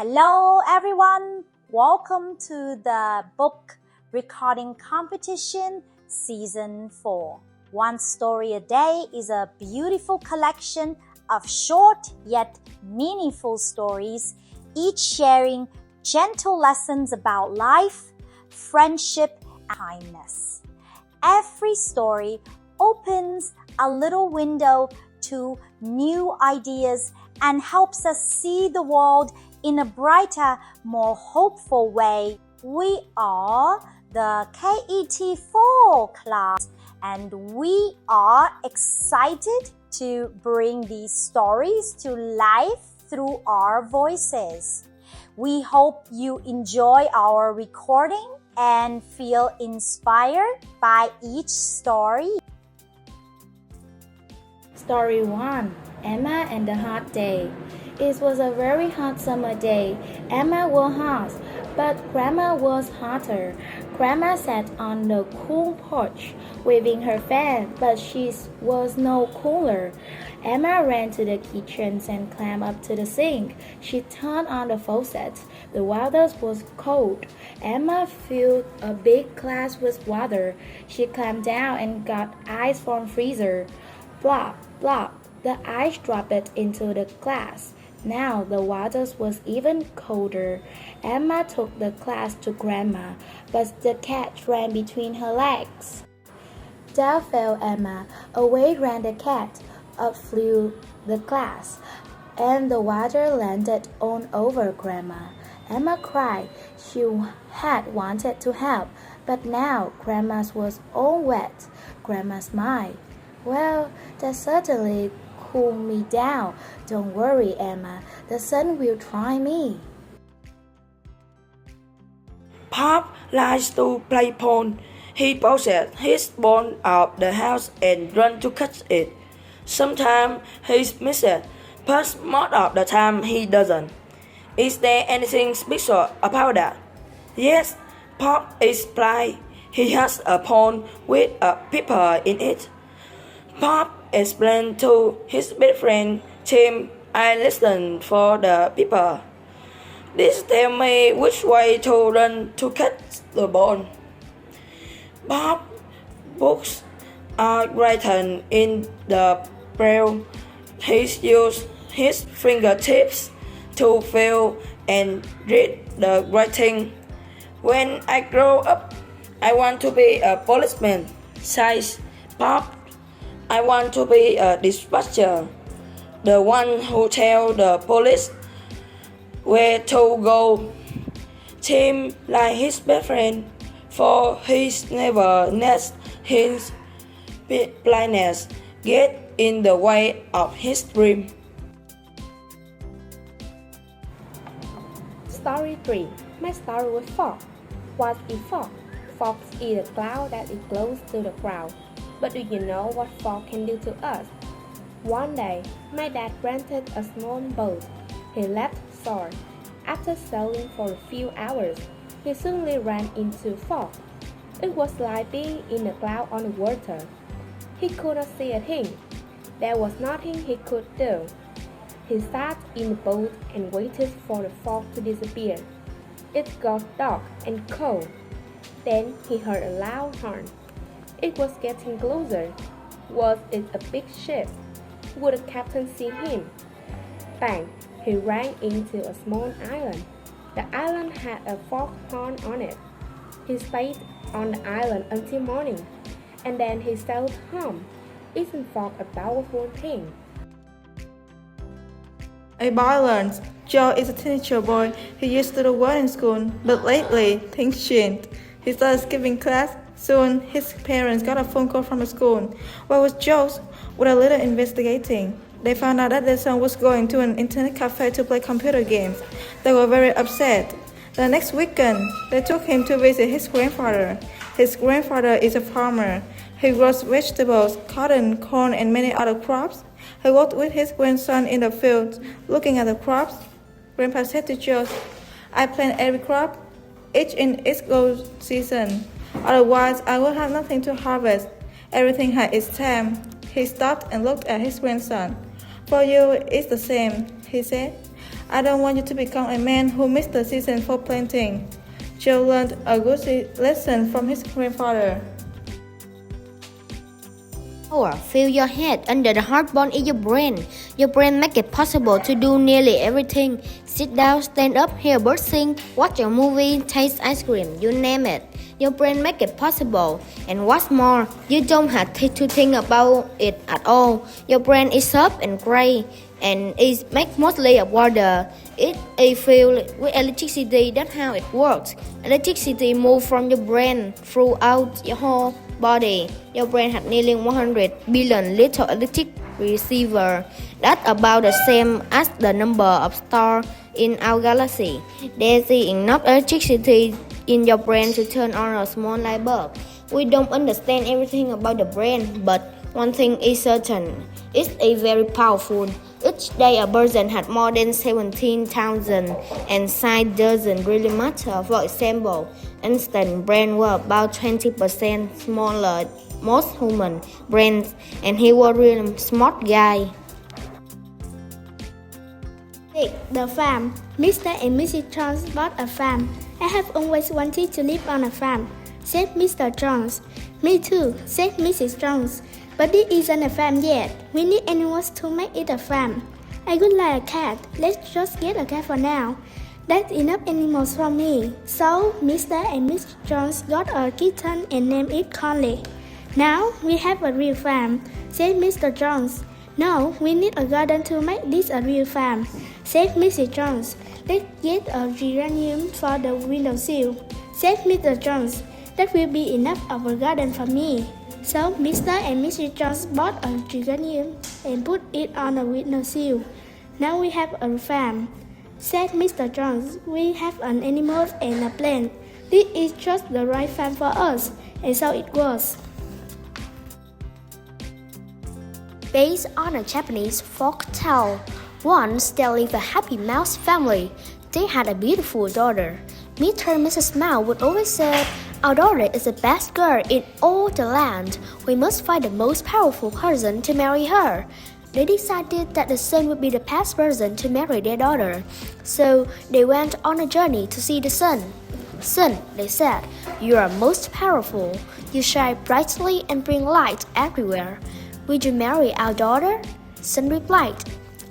Hello everyone, welcome to the book recording competition season 4. One Story a Day is a beautiful collection of short yet meaningful stories, each sharing gentle lessons about life, friendship, and kindness. Every story opens a little window to new ideas and helps us see the world in a brighter, more hopeful way. We are the KET4 class and we are excited to bring these stories to life through our voices. We hope you enjoy our recording and feel inspired by each story. Story 1. Emma and the Hot Day. It was a very hot summer day. Emma was hot, but Grandma was hotter. Grandma sat on the cool porch, waving her fan, but she was no cooler. Emma ran to the kitchen and climbed up to the sink. She turned on the faucet. The water was cold. Emma filled a big glass with water. She climbed down and got ice from the freezer. Plop, plop. The ice dropped into the glass. Now the water was even colder. Emma took the glass to Grandma, but the cat ran between her legs. Down fell Emma. Away ran the cat. Up flew the glass, and the water landed all over Grandma. Emma cried. She had wanted to help, but now Grandma's was all wet. Grandma smiled. Well, that certainly cooled me down. Don't worry, Emma. The sun will dry me. Pop likes to play pond. He pushes his ball out the house and runs to catch it. Sometimes he misses it, but most of the time he doesn't. Is there anything special about that? Yes, Pop is playing. He has a pond with a pepper in it. Pop explained to his best friend Tim, I listened for the people. This tell me which way to run to catch the ball. Pop books are written in the braille. He used his fingertips to feel and read the writing. When I grow up, I want to be a policeman, says Pop. I want to be a dispatcher, the one who tells the police where to go. Tim, like his best friend, for he's never let his blindness get in the way of his dream. Story 3. My story was fog. What is fog? Fog is a cloud that is close to the ground. But do you know what fog can do to us? One day, my dad rented a small boat. He left shore. After sailing for a few hours, he suddenly ran into fog. It was like being in a cloud on the water. He could not see a thing. There was nothing he could do. He sat in the boat and waited for the fog to disappear. It got dark and cold. Then he heard a loud horn. It was getting closer. Was it a big ship? Would the captain see him? Bang! He ran into a small island. The island had a fog horn on it. He stayed on the island until morning, and then he sailed home. Isn't fog a powerful thing? A boy learns. Joe is a teenager boy. He used to do well in school, but lately things changed. He started skipping class. Soon, his parents got a phone call from the school. Where was Joe? With a little investigating, they found out that their son was going to an internet cafe to play computer games. They were very upset. The next weekend, they took him to visit his grandfather. His grandfather is a farmer. He grows vegetables, cotton, corn, and many other crops. He worked with his grandson in the fields, looking at the crops. Grandpa said to Joe, I plant every crop, each in its growth season. Otherwise, I will have nothing to harvest. Everything had its time. He stopped and looked at his grandson. For you, it's the same, he said. I don't want you to become a man who missed the season for planting. Joe learned a good lesson from his grandfather. Feel your head under the heart bone in your brain. Your brain make it possible to do nearly everything. Sit down, stand up, hear birds sing, watch a movie, taste ice cream, you name it. Your brain make it possible. And what's more, you don't have to think about it at all. Your brain is soft and gray and is made mostly of water. It is filled with electricity. That's how it works. Electricity moves from your brain throughout your whole body. Your brain has nearly 100 billion little electric receivers. That's about the same as the number of stars in our galaxy. There's enough electricity in your brain to turn on a small light bulb. We don't understand everything about the brain, but one thing is certain. It's very powerful. Each day a person has more than 17,000, and size doesn't really matter. For example, Einstein's brain was about 20% smaller than most human brains, and he was a really smart guy. The farm. Mr. and Mrs. Jones bought a farm. I have always wanted to live on a farm, said Mr. Jones. Me too, said Mrs. Jones. But this isn't a farm yet. We need animals to make it a farm. I would like a cat. Let's just get a cat for now. That's enough animals for me. So Mr. and Mrs. Jones got a kitten and named it Conley. Now we have a real farm, said Mr. Jones. No, we need a garden to make this a real farm, said Mrs. Jones. Let's get a geranium for the windowsill, said Mr. Jones. That will be enough of a garden for me. So Mr. and Mrs. Jones bought a geranium and put it on a windowsill. Now we have a farm, said Mr. Jones. We have an animal and a plant. This is just the right farm for us. And so it was. Based on a Japanese folk tale, once there lived a happy mouse family. They had a beautiful daughter. Mr. and Mrs. Mouse would always say, "Our daughter is the best girl in all the land. We must find the most powerful person to marry her." They decided that the son would be the best person to marry their daughter. So they went on a journey to see the sun. "Sun," they said, "you are most powerful. You shine brightly and bring light everywhere. Will you marry our daughter?" Sun replied,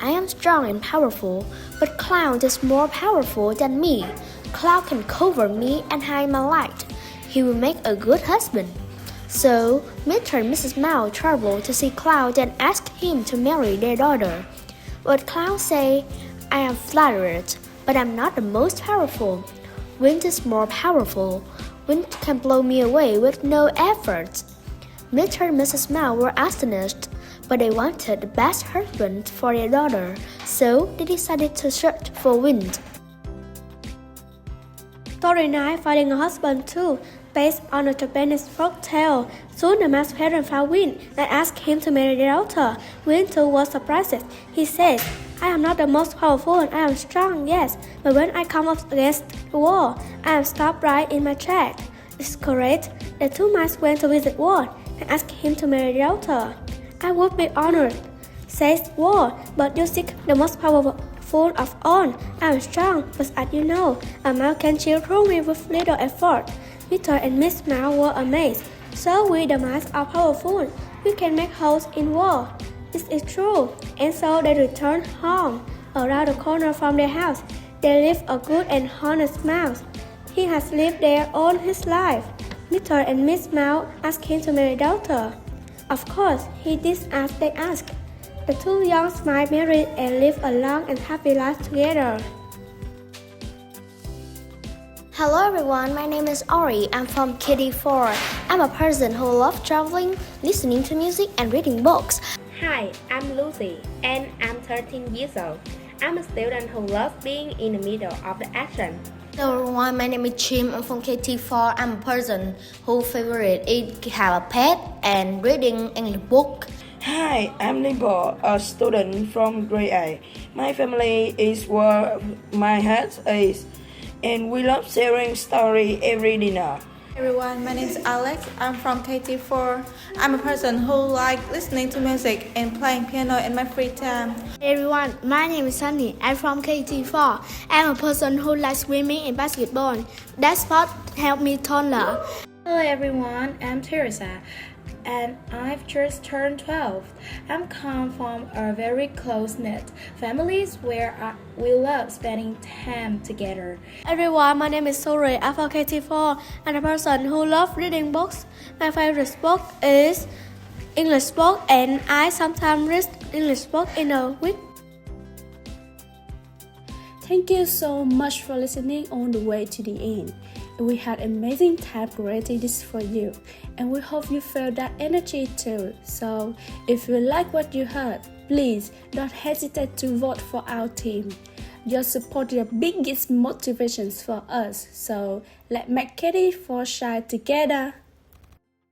"I am strong and powerful, but Cloud is more powerful than me. Cloud can cover me and hide my light. He will make a good husband." So Mr. and Mrs. Mouse traveled to see Cloud and asked him to marry their daughter. But Cloud said, "I am flattered, but I'm not the most powerful. Wind is more powerful. Wind can blow me away with no effort." Mr. and Mrs. Mouse were astonished, but they wanted the best husband for their daughter, so they decided to search for Wind. Story 9, Finding a Husband 2, based on a Japanese folk tale. Soon the man's parents found Wind and asked him to marry their daughter. Wind too was surprised. He said, "I am not the most powerful and I am strong, yes, but when I come up against the wall, I am stopped right in my track." It's correct. The two mice went to visit Ward and asked him to marry their daughter. "I would be honored," says Ward, "but you seek the most powerful of all. I am strong, but as you know, a mouse can chew through me with little effort." Mr. and Miss Mouse were amazed. "So we the mice are powerful. We can make holes in wall." This is true. And so they returned home. Around the corner from their house, there lived a good and honest mouse. He has lived there all his life. Mr. and Miss Mouse asked him to marry their daughter. Of course, he did as they asked. The two young mice married and lived a long and happy life together. Hello everyone, my name is Ori. I'm from KD4. I'm a person who loves traveling, listening to music, and reading books. Hi, I'm Lucy, and I'm 13 years old. I'm a student who loves being in the middle of the action. Hello everyone, my name is Jim. I'm from KT4. I'm a person whose favorite is have a pet and reading English book. Hi, I'm Limbo, a student from grade A. My family is where my heart is, and we love sharing stories every dinner. Everyone, my name is Alex. I'm from KT4. I'm a person who likes listening to music and playing piano in my free time. Hey everyone, my name is Sunny. I'm from KT4. I'm a person who likes swimming and basketball. That sport helped me taller. Hello everyone, I'm Teresa and I've just turned 12. I'm come from a very close-knit families where we love spending time together. Everyone, my name is Suri. I'm from KT4. I'm a person who loves reading books. My favorite book is English book and I sometimes read English book in a week. Thank you so much for listening all the way to the end. We had amazing time creating this for you, and we hope you felt that energy too. So, if you like what you heard, please don't hesitate to vote for our team. Your support is the biggest motivations for us. So, let's make KT4 shine together.